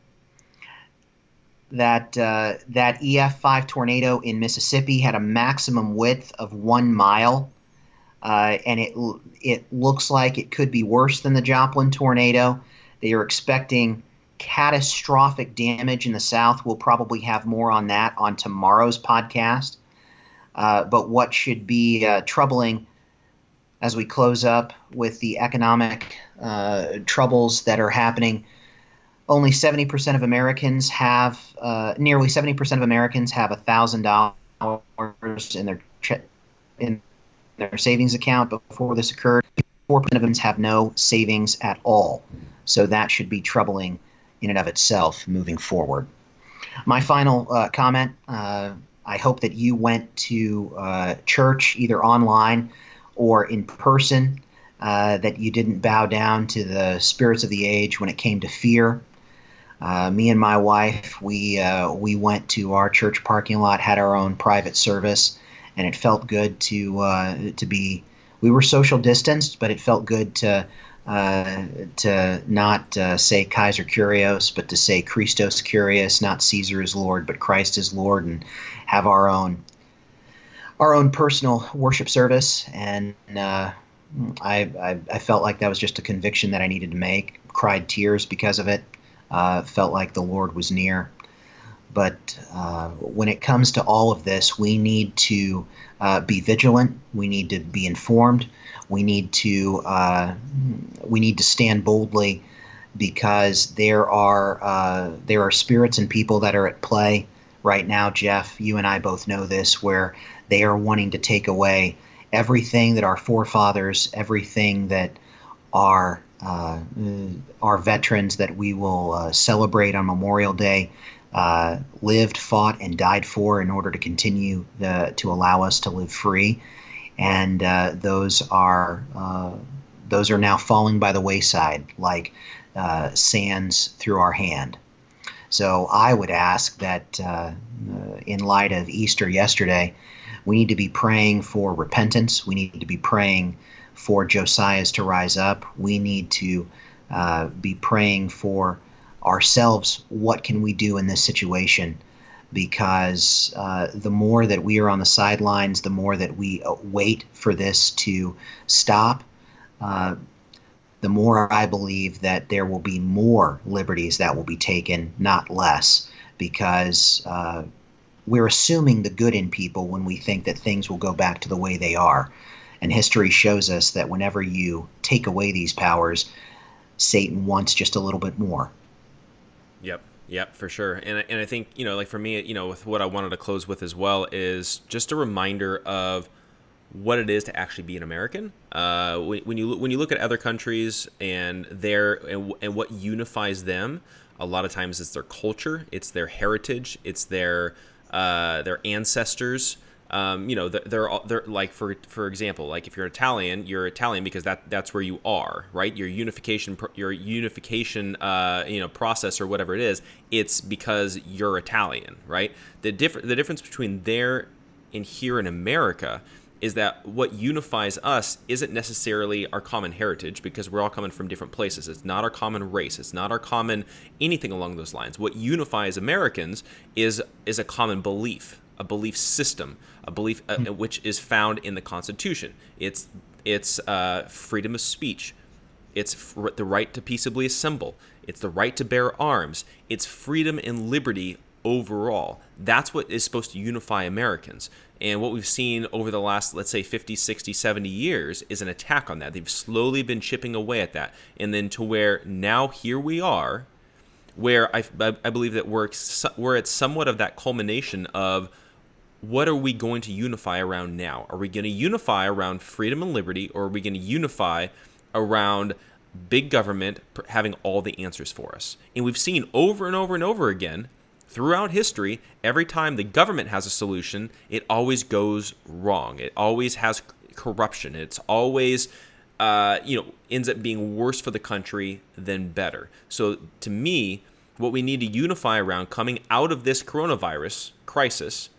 that that EF5 tornado in Mississippi had a maximum width of 1 mile, and it looks like it could be worse than the Joplin tornado. They are expecting catastrophic damage in the South. We'll probably have more on that on tomorrow's podcast. But what should be troubling as we close up with the economic troubles that are happening, only 70% of Americans have, nearly 70% of Americans have $1,000 in their savings account before this occurred. 4% of them have no savings at all. So that should be troubling in and of itself moving forward. My final comment, I hope that you went to church either online or in person, that you didn't bow down to the spirits of the age when it came to fear. Me and my wife, we went to our church parking lot, had our own private service, and it felt good to be. We were social distanced, but it felt good to not say Kaiser Kyrios, but to say Christos Kyrios, not Caesar is Lord, but Christ is Lord, and have our own personal worship service. And I felt like that was just a conviction that I needed to make. Cried tears because of it. Felt like the Lord was near. But when it comes to all of this, we need to be vigilant. We need to be informed. We need to stand boldly, because there are spirits and people that are at play right now. Jeff, you and I both know this, where they are wanting to take away everything that our forefathers, everything that our veterans that we will celebrate on Memorial Day lived, fought, and died for in order to continue to allow us to live free. And those are now falling by the wayside like sands through our hand. So I would ask that in light of Easter yesterday, we need to be praying for repentance. We need to be praying for Josiah's to rise up. We need to be praying for ourselves. What can we do in this situation? Because the more that we are on the sidelines, the more that we wait for this to stop, the more I believe that there will be more liberties that will be taken, not less, because we're assuming the good in people when we think that things will go back to the way they are. And history shows us that whenever you take away these powers, Satan wants just a little bit more. Yep, for sure. And I think, like for me, with what I wanted to close with as well is just a reminder of what it is to actually be an American. When you look at other countries and what unifies them, a lot of times it's their culture, it's their heritage, it's their ancestors. They're like, for example, like if you're Italian because that's where you are, right? Your unification process or whatever it is, it's because you're Italian, right? The difference between there and here in America is that what unifies us isn't necessarily our common heritage, because we're all coming from different places. It's not our common race. It's not our common anything along those lines. What unifies Americans is a common belief, a belief system, a belief which is found in the Constitution. It's freedom of speech. It's the right to peaceably assemble. It's the right to bear arms. It's freedom and liberty overall. That's what is supposed to unify Americans. And what we've seen over the last, let's say, 50, 60, 70 years is an attack on that. They've slowly been chipping away at that. And then to where now here we are, where I believe that we're at somewhat of that culmination of what are we going to unify around now? Are we going to unify around freedom and liberty, or are we going to unify around big government having all the answers for us? And we've seen over and over and over again throughout history, every time the government has a solution, it always goes wrong. It always has corruption. It's always ends up being worse for the country than better. So to me, what we need to unify around coming out of this coronavirus crisis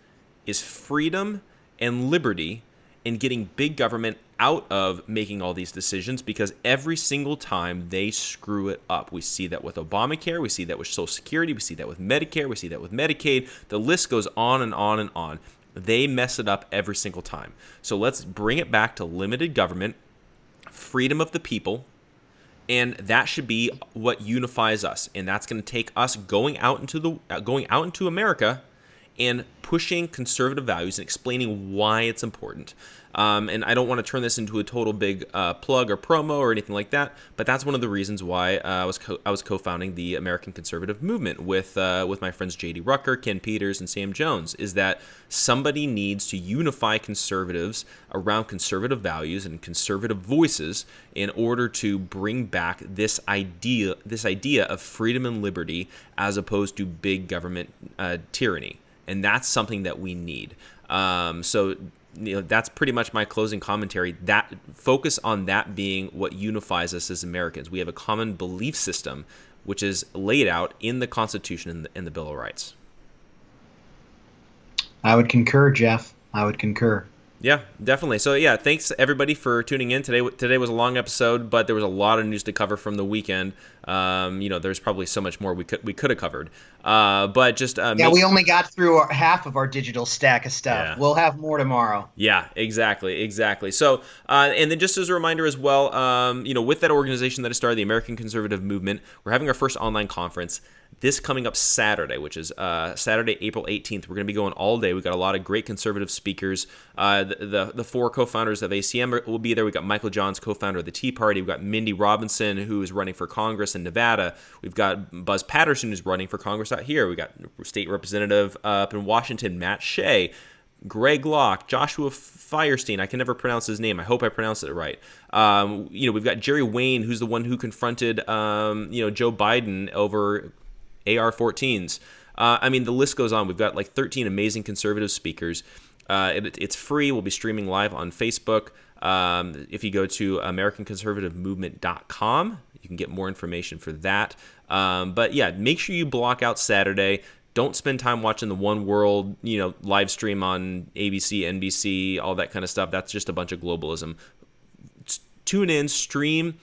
is freedom and liberty, and getting big government out of making all these decisions, because every single time they screw it up. We see that with Obamacare, we see that with Social Security, we see that with Medicare, we see that with Medicaid. The list goes on and on and on. They mess it up every single time. So let's bring it back to limited government, freedom of the people, and that should be what unifies us. And that's going to take us going out into America and pushing conservative values and explaining why it's important. And I don't want to turn this into a total big plug or promo or anything like that, but that's one of the reasons why I was co-founding the American Conservative Movement with my friends J.D. Rucker, Ken Peters, and Sam Jones, is that somebody needs to unify conservatives around conservative values and conservative voices in order to bring back this idea of freedom and liberty as opposed to big government tyranny. And that's something that we need. So that's pretty much my closing commentary. That focus on that being what unifies us as Americans. We have a common belief system, which is laid out in the Constitution and the Bill of Rights. I would concur, Jeff. I would concur. Yeah, definitely. So yeah, thanks everybody for tuning in today. Today was a long episode, but there was a lot of news to cover from the weekend. There's probably so much more we could have covered. But just we only got through half of our digital stack of stuff. Yeah. We'll have more tomorrow. Yeah, exactly. So, and then just as a reminder as well, with that organization that I started, the American Conservative Movement, we're having our first online conference this coming up Saturday, which is Saturday, April 18th. We're going to be going all day. We've got a lot of great conservative speakers. The four co-founders of ACM will be there. We've got Michael Johns, co-founder of the Tea Party. We've got Mindy Robinson, who is running for Congress in Nevada. We've got Buzz Patterson, who's running for Congress out here. We've got State Representative up in Washington, Matt Shea, Greg Locke, Joshua Firestein. I can never pronounce his name. I hope I pronounced it right. We've got Jerry Wayne, who's the one who confronted, Joe Biden over AR-14s. The list goes on. We've got like 13 amazing conservative speakers. It's free. We'll be streaming live on Facebook. If you go to AmericanConservativeMovement.com, you can get more information for that. But yeah, make sure you block out Saturday. Don't spend time watching the One World, live stream on ABC, NBC, all that kind of stuff. That's just a bunch of globalism. Tune in, stream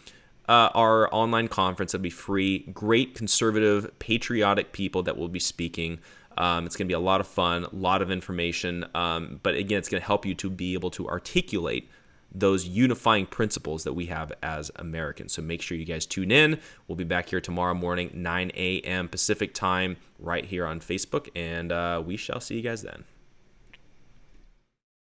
our online conference. That'll be free. Great conservative, patriotic people that will be speaking. It's going to be a lot of fun, a lot of information. But again, it's going to help you to be able to articulate those unifying principles that we have as Americans. So make sure you guys tune in. We'll be back here tomorrow morning, 9 a.m. Pacific time, right here on Facebook. And we shall see you guys then.